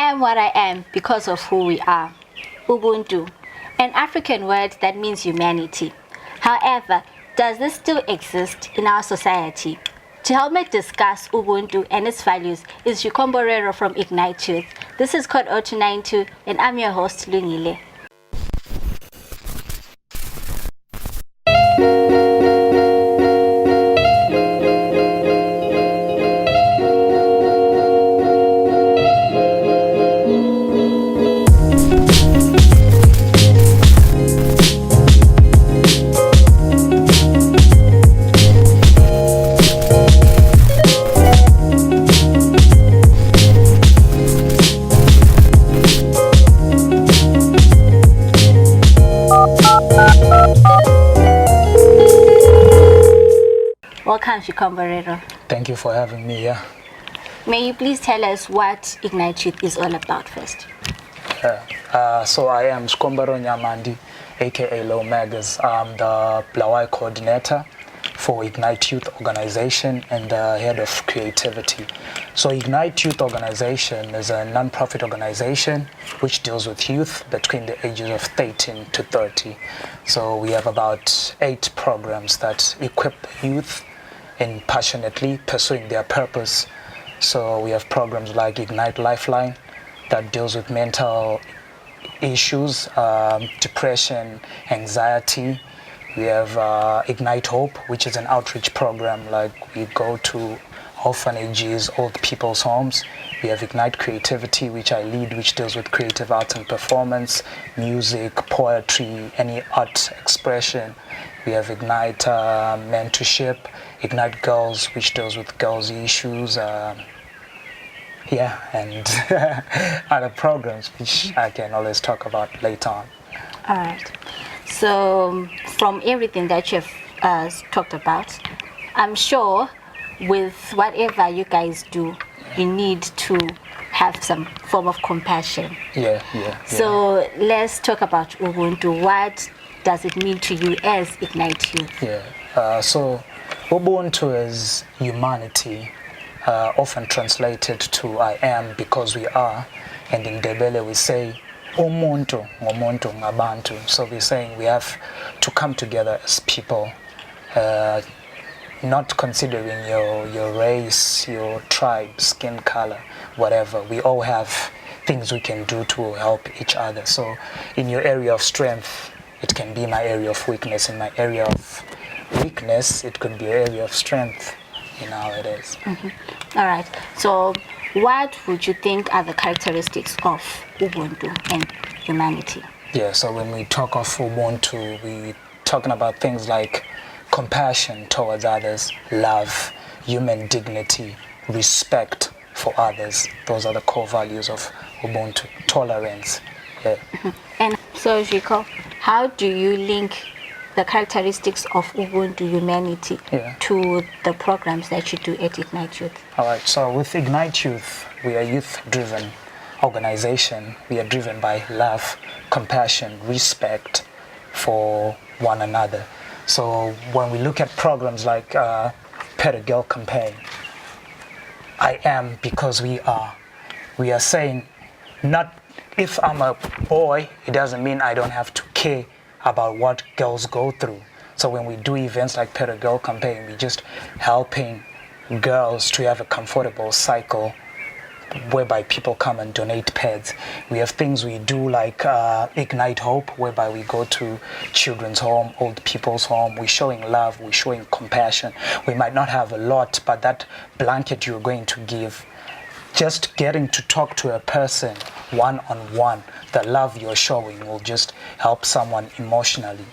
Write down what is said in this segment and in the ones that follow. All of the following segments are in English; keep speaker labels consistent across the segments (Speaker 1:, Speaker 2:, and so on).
Speaker 1: am what I am because of who we are. Ubuntu, an African word that means humanity. However, does this still exist in our society? To help me discuss Ubuntu and its values is Zvikimborero from Ignite Youth. This is Code 0292 and I'm your host, Lungile. Welcome, Zvikimborero.
Speaker 2: Thank you for having me here.
Speaker 1: May you please tell us what Ignite Youth is all about first?
Speaker 2: So I am Zvikimborero Nyamande, aka Low Magas. I'm the Bulawayo coordinator for Ignite Youth organization and the head of creativity. So Ignite Youth organization is a non-profit organization which deals with youth between the ages of 13 to 30. So we have about 8 programs that equip the youth in passionately pursuing their purpose. So we have programs like Ignite Lifeline that deals with mental issues, depression, anxiety. We have Ignite Hope, which is an outreach program, like we go to orphanages, old people's homes. We have Ignite Creativity, which I lead, which deals with creative arts and performance, music, poetry, any art expression. We have Ignite Mentorship, Ignite Girls, which deals with girls' issues, and other programs, which I can always talk about later on.
Speaker 1: All right. So from everything that you've talked about, I'm sure with whatever you guys do, you need to have some form of compassion.
Speaker 2: Yeah.
Speaker 1: So let's talk about Ubuntu. What does it mean to you as Ignite Youth?
Speaker 2: So Ubuntu is humanity, often translated to I am because we are, and in Ndebele we say Umuntu, ngomuntu, ngabantu. So we're saying we have to come together as people, not considering your race, your tribe, skin color, whatever. We all have things we can do to help each other. So in your area of strength, it can be my area of weakness. In my area of weakness, it could be an area of strength. You know how it is.
Speaker 1: All right. So what would you think are the characteristics of Ubuntu and humanity?
Speaker 2: Yeah, so when we talk of Ubuntu, we're talking about things like compassion towards others, love, human dignity, respect for others. Those are the core values of Ubuntu. Tolerance. Yeah.
Speaker 1: And so, Zviko, how do you link the characteristics of Ubuntu humanity to the programs that you do at Ignite Youth?
Speaker 2: All right, so with Ignite Youth, we are a youth-driven organization. We are driven by love, compassion, respect for one another. So when we look at programs like Better Girl Campaign, I am because we are saying, not if I'm a boy, it doesn't mean I don't have to care about what girls go through. So when we do events like Better Girl Campaign, we're just helping girls to have a comfortable cycle whereby people come and donate pads. We have things we do like Ignite Hope, whereby we go to children's home, old people's home. We're showing love, we're showing compassion. We might not have a lot, but that blanket you're going to give, just getting to talk to a person one-on-one, the love you're showing will just help someone emotionally.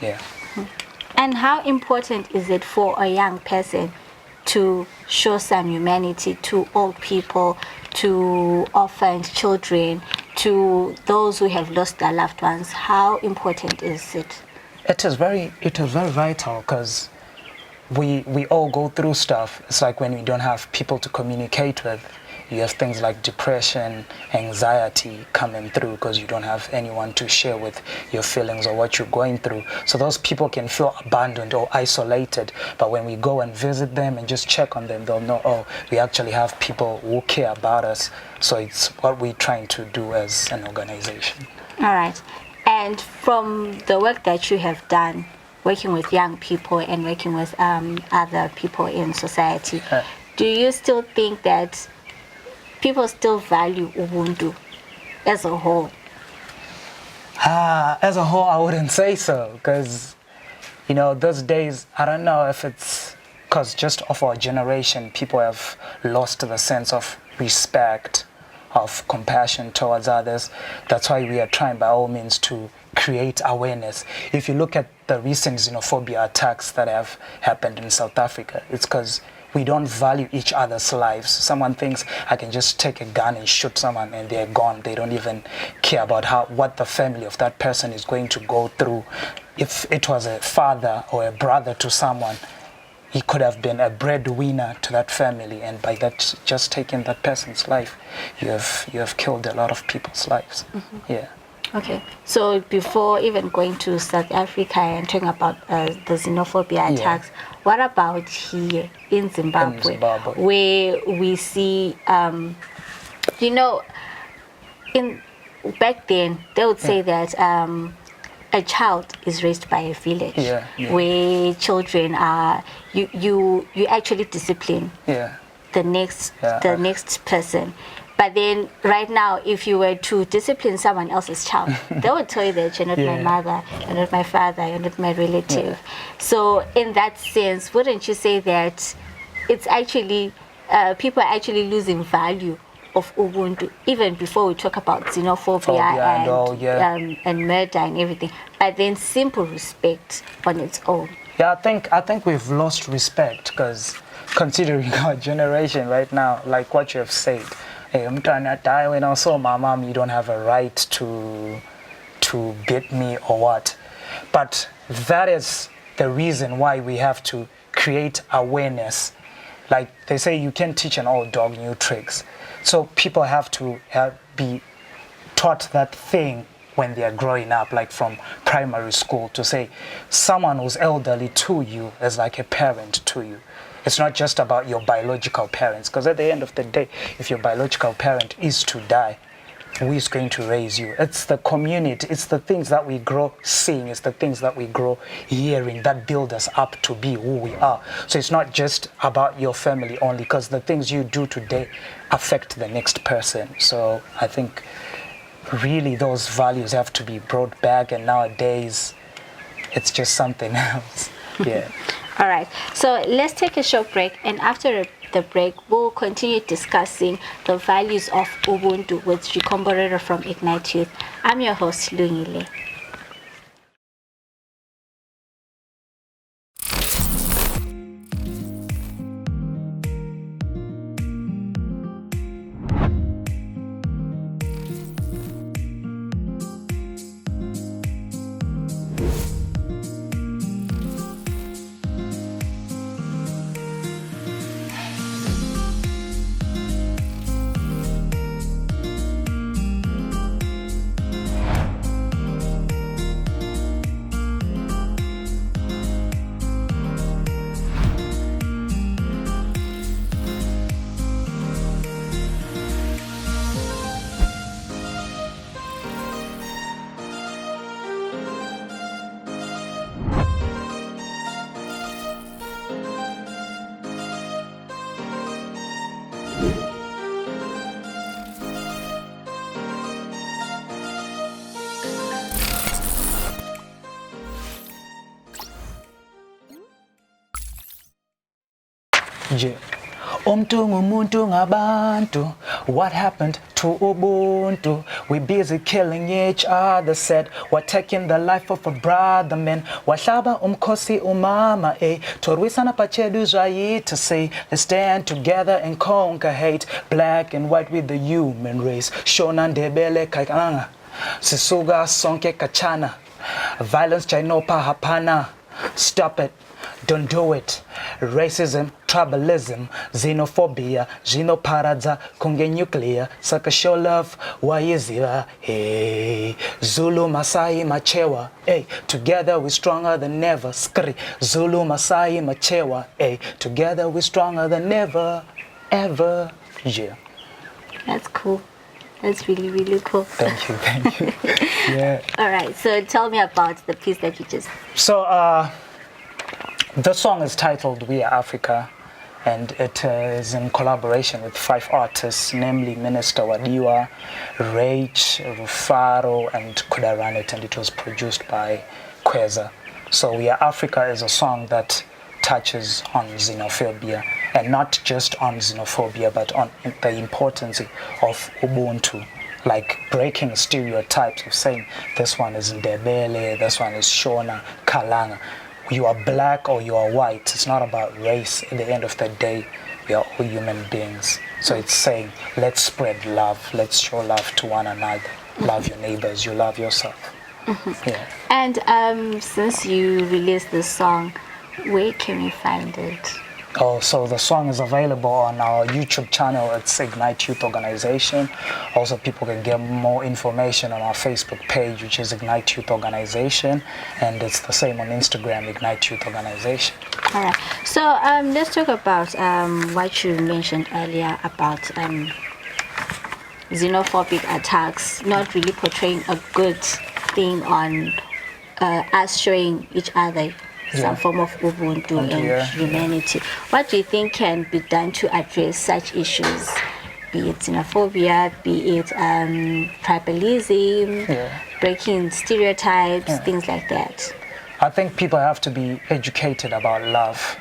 Speaker 2: Yeah.
Speaker 1: And how important is it for a young person to show some humanity to old people, to orphans, children, to those who have lost their loved ones? How important is it?
Speaker 2: It is very vital, because we all go through stuff. It's like when we don't have people to communicate with, you have things like depression, anxiety coming through because you don't have anyone to share with your feelings or what you're going through. So those people can feel abandoned or isolated. But when we go and visit them and just check on them, they'll know, oh, we actually have people who care about us. So it's what we're trying to do as an organization.
Speaker 1: All right. And from the work that you have done, working with young people and working with other people in society, do you still think that people still value Ubuntu as a whole?
Speaker 2: As a whole, I wouldn't say so, because, you know, those days, I don't know if it's because just of our generation, people have lost the sense of respect, of compassion towards others. That's why we are trying by all means to create awareness. If you look at the recent xenophobia attacks that have happened in South Africa, it's because we don't value each other's lives. Someone thinks I can just take a gun and shoot someone and they're gone. They don't even care about what the family of that person is going to go through. If it was a father or a brother to someone, he could have been a breadwinner to that family, and by that, just taking that person's life, you have killed a lot of people's lives. Mm-hmm. Yeah.
Speaker 1: Okay, so before even going to South Africa and talking about the xenophobia attacks, what about here in Zimbabwe, where we see, back then they would say that a child is raised by a village, where children are, you actually discipline the next person. But then right now, if you were to discipline someone else's child, they would tell you that you're not my mother, you're not my father, you're not my relative. So in that sense, wouldn't you say that it's actually, people are actually losing value of Ubuntu, even before we talk about xenophobia and murder and everything, but then simple respect on its own?
Speaker 2: Yeah, I think we've lost respect, because considering our generation right now, like what you have said, hey, I'm trying to die when I saw my mom, you don't have a right to beat me or what. But that is the reason why we have to create awareness. Like they say, you can't teach an old dog new tricks. So people have to be taught that thing when they are growing up, like from primary school, to say someone who's elderly to you is like a parent to you. It's not just about your biological parents, because at the end of the day, if your biological parent is to die, who is going to raise you? It's the community, it's the things that we grow seeing, it's the things that we grow hearing that build us up to be who we are. So it's not just about your family only, because the things you do today affect the next person. So I think really those values have to be brought back, and nowadays it's just something else. Yeah.
Speaker 1: All right, so let's take a short break, and after the break, we'll continue discussing the values of Ubuntu with Zvikimborero from Ignite Youth. I'm your host, Lungile.
Speaker 2: Umuntu ngabantu, what happened to Ubuntu? We busy killing each other, said we're taking the life of a brother, man. Wahlaba umkosi umama, Torwisana pachedu to say, let's stand together and conquer hate, black and white with the human race. Shona ndebele kaikanga, sisuga sonke kachana, violence chainopa hapana. Stop it. don't do it. Racism, tribalism, xenophobia, xenoparadza, kunge nuclear, saka show love, waiziva, hey. Zulu, Masai, Machewa, hey. Together we're stronger than ever, skri. Zulu, Masai, Machewa, hey. Together we're stronger than ever, ever, yeah.
Speaker 1: That's cool. That's really, really cool.
Speaker 2: Thank you. Yeah.
Speaker 1: All right, so tell me about the piece that you just...
Speaker 2: So, the song is titled We Are Africa, and it is in collaboration with 5 artists, namely Minister Wadiwa, Rach, Rufaro, and Kudaranit, and it was produced by Kweza. So We Are Africa is a song that touches on xenophobia, and not just on xenophobia, but on the importance of Ubuntu, like breaking stereotypes of saying this one is Ndebele, this one is Shona, Kalanga. You are black or you are white. It's not about race. At the end of the day, we are all human beings. So it's saying, let's spread love. Let's show love to one another. Love your neighbors. You love yourself. Yeah.
Speaker 1: And since you released this song, where can we find it?
Speaker 2: Oh, so the song is available on our YouTube channel. It's Ignite Youth Organization. Also, people can get more information on our Facebook page, which is Ignite Youth Organization, and it's the same on Instagram, Ignite Youth Organization.
Speaker 1: All right. So let's talk about what you mentioned earlier about xenophobic attacks, not really portraying a good thing on us showing each other some form of Ubuntu and humanity. What do you think can be done to address such issues? Be it xenophobia, be it tribalism, breaking stereotypes, things like that.
Speaker 2: I think people have to be educated about love.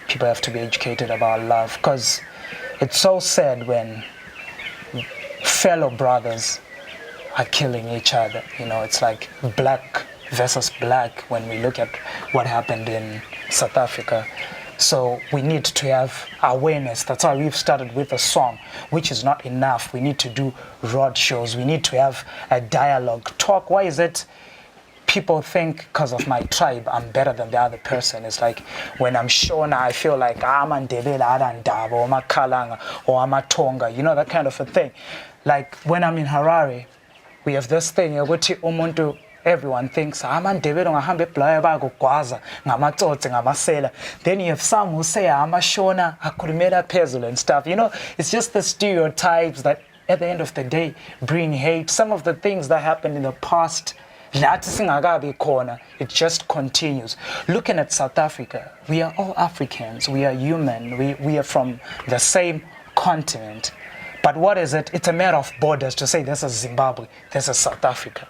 Speaker 2: People have to be educated about love, because it's so sad when fellow brothers are killing each other. You know, it's like black versus black when we look at what happened in South Africa. So we need to have awareness. That's why we've started with a song, which is not enough. We need to do road shows. We need to have a dialogue, talk. Why is it people think because of my tribe I'm better than the other person? It's like when I'm Shona, I feel like I'm a Ndebele, I'm Ndaba, or I'm a Kalanga, or I'm a Tonga, you know, that kind of a thing. Like when I'm in Harare, we have this thing, Umuntu. Everyone thinks then you have some who say I'm a Shona, Akurimera Pezul and stuff. You know, it's just the stereotypes that at the end of the day bring hate. Some of the things that happened in the past, it just continues. Looking at South Africa, we are all Africans, we are human, we are from the same continent. But what is it? It's a matter of borders to say this is Zimbabwe, this is South Africa.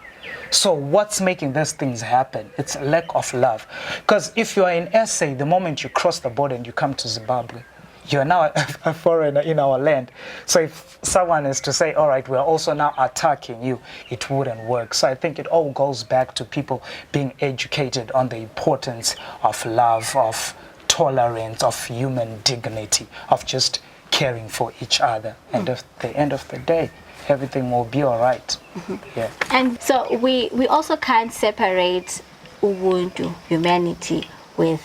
Speaker 2: So what's making these things happen? It's a lack of love. Because if you are in SA, the moment you cross the border and you come to Zimbabwe, you are now a foreigner in our land. So if someone is to say, all right, we're also now attacking you, it wouldn't work. So I think it all goes back to people being educated on the importance of love, of tolerance, of human dignity, of just caring for each other. And at the end of the day, everything will be all right. Yeah. And
Speaker 1: so we also can't separate Ubuntu, humanity, with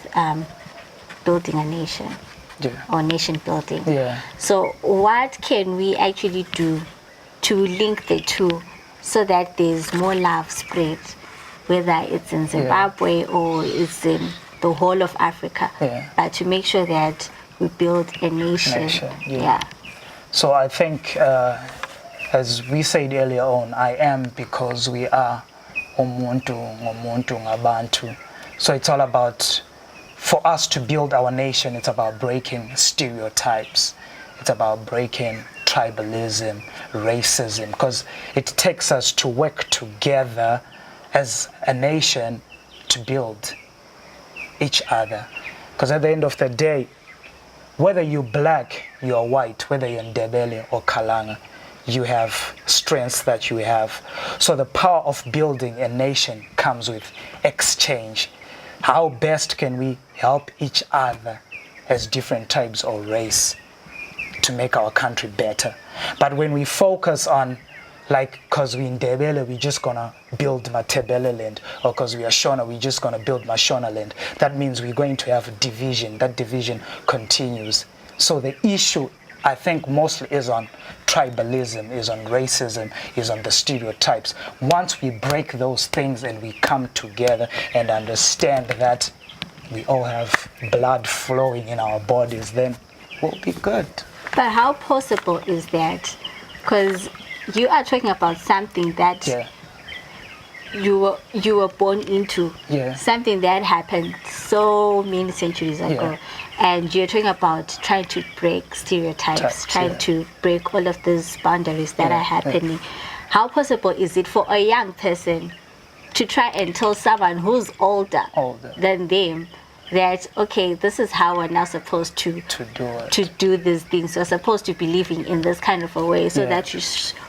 Speaker 1: building a nation or nation building.
Speaker 2: Yeah.
Speaker 1: So what can we actually do to link the two so that there's more love spread, whether it's in Zimbabwe or it's in the whole of Africa, but to make sure that we build a nation.
Speaker 2: So I think as we said earlier on, I am because we are Umuntu, Ngabantu. So it's all about, for us to build our nation, it's about breaking stereotypes. It's about breaking tribalism, racism, because it takes us to work together as a nation to build each other. Because at the end of the day, whether you're black, you're white, whether you're Ndebele or Kalanga, you have strengths that you have. So the power of building a nation comes with exchange. How best can we help each other as different types of race to make our country better? But when we focus on Like, because we in Ndebele, we're just going to build Matebele land. Or because we are Shona, we're just going to build Mashona land. That means we're going to have a division. That division continues. So the issue, I think, mostly is on tribalism, is on racism, is on the stereotypes. Once we break those things and we come together and understand that we all have blood flowing in our bodies, then we'll be good.
Speaker 1: But how possible is that? Because you are talking about something that you were born into, something that happened so many centuries ago, and you're talking about trying to break stereotypes, trying to break all of these boundaries that are happening. How possible is it for a young person to try and tell someone who's older than them that, okay, this is how we're now supposed to do these things. We're supposed to be living in this kind of a way so that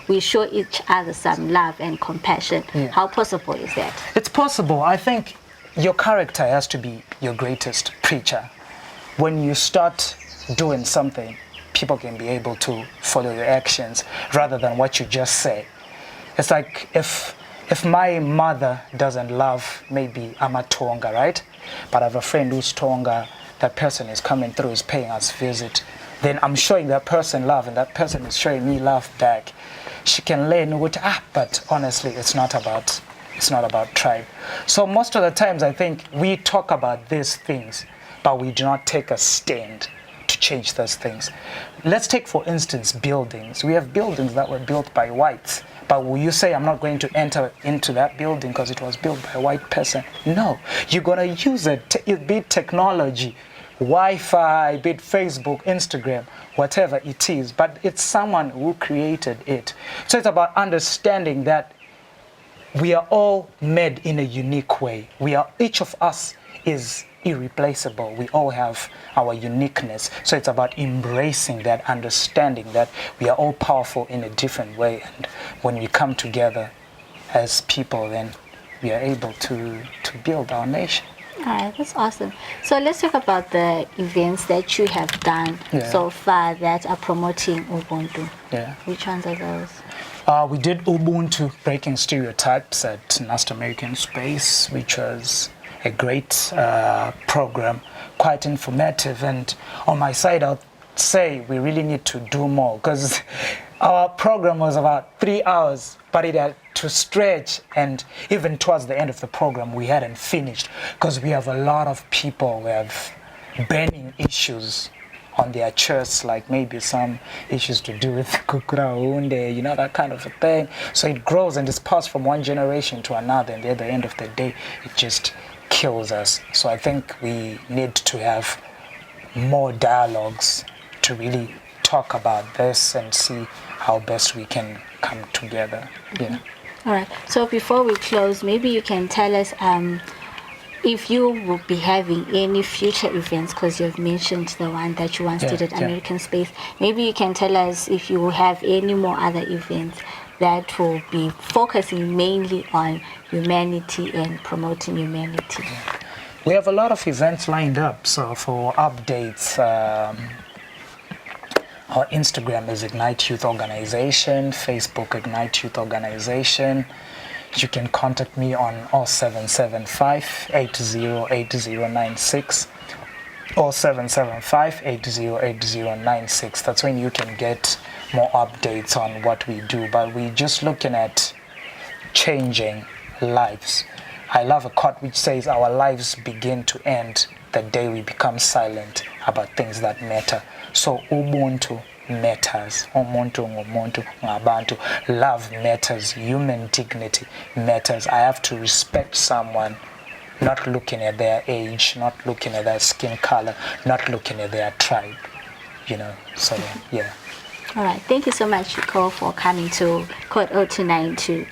Speaker 1: we show each other some love and compassion. How possible is that?
Speaker 2: It's possible. I think your character has to be your greatest preacher. When you start doing something, people can be able to follow your actions rather than what you just say. It's like if my mother doesn't love, maybe I'm a Tonga, right? But I have a friend who's Tonga, that person is coming through, is paying us visit. Then I'm showing that person love and that person is showing me love back. She can learn what, but honestly, it's not about tribe. So most of the times I think we talk about these things, but we do not take a stand to change those things. Let's take, for instance, buildings. We have buildings that were built by whites. But will you say, I'm not going to enter into that building because it was built by a white person? No. You're going to use it, be it technology, Wi-Fi, be it Facebook, Instagram, whatever it is. But it's someone who created it. So it's about understanding that we are all made in a unique way. Each of us is irreplaceable. We all have our uniqueness. So it's about embracing that, understanding that we are all powerful in a different way. And when we come together as people, then we are able to build our nation.
Speaker 1: All right, that's awesome. So let's talk about the events that you have done so far that are promoting Ubuntu. Which ones are those?
Speaker 2: We did Ubuntu, Breaking Stereotypes, at North American Space, which was a great program, quite informative. And on my side, I'll say we really need to do more, because our program was about 3 hours, but it had to stretch, and even towards the end of the program we hadn't finished, because we have a lot of people who have burning issues on their chests, like maybe some issues to do with kukura hunde, that kind of a thing. So it grows and it's passed from one generation to another, and at the end of the day it just kills us. So I think we need to have more dialogues to really talk about this and see how best we can come together.
Speaker 1: All right. So before we close, maybe you can tell us if you will be having any future events, because you've mentioned the one that you once did at American Space. Maybe you can tell us if you will have any more other events that will be focusing mainly on humanity and promoting humanity.
Speaker 2: We have a lot of events lined up. So for updates, our Instagram is Ignite Youth Organization, Facebook Ignite Youth Organization. You can contact me on 0775 808096, 0775 808096. That's when you can get more updates on what we do. But we're just looking at changing lives. I love a quote which says our lives begin to end the day we become silent about things that matter. So Ubuntu matters. Umuntu ngumuntu ngabantu. Love matters. Human dignity matters. I have to respect someone, not looking at their age, not looking at their skin color, not looking at their tribe. So yeah.
Speaker 1: All right. Thank you so much, Cole, for coming to Code 0292.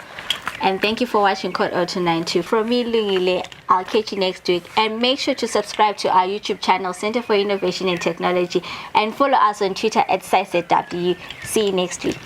Speaker 1: And thank you for watching Code 0292. From me, Lungile, I'll catch you next week. And make sure to subscribe to our YouTube channel, Center for Innovation and Technology, and follow us on Twitter at CITEZW. See you next week.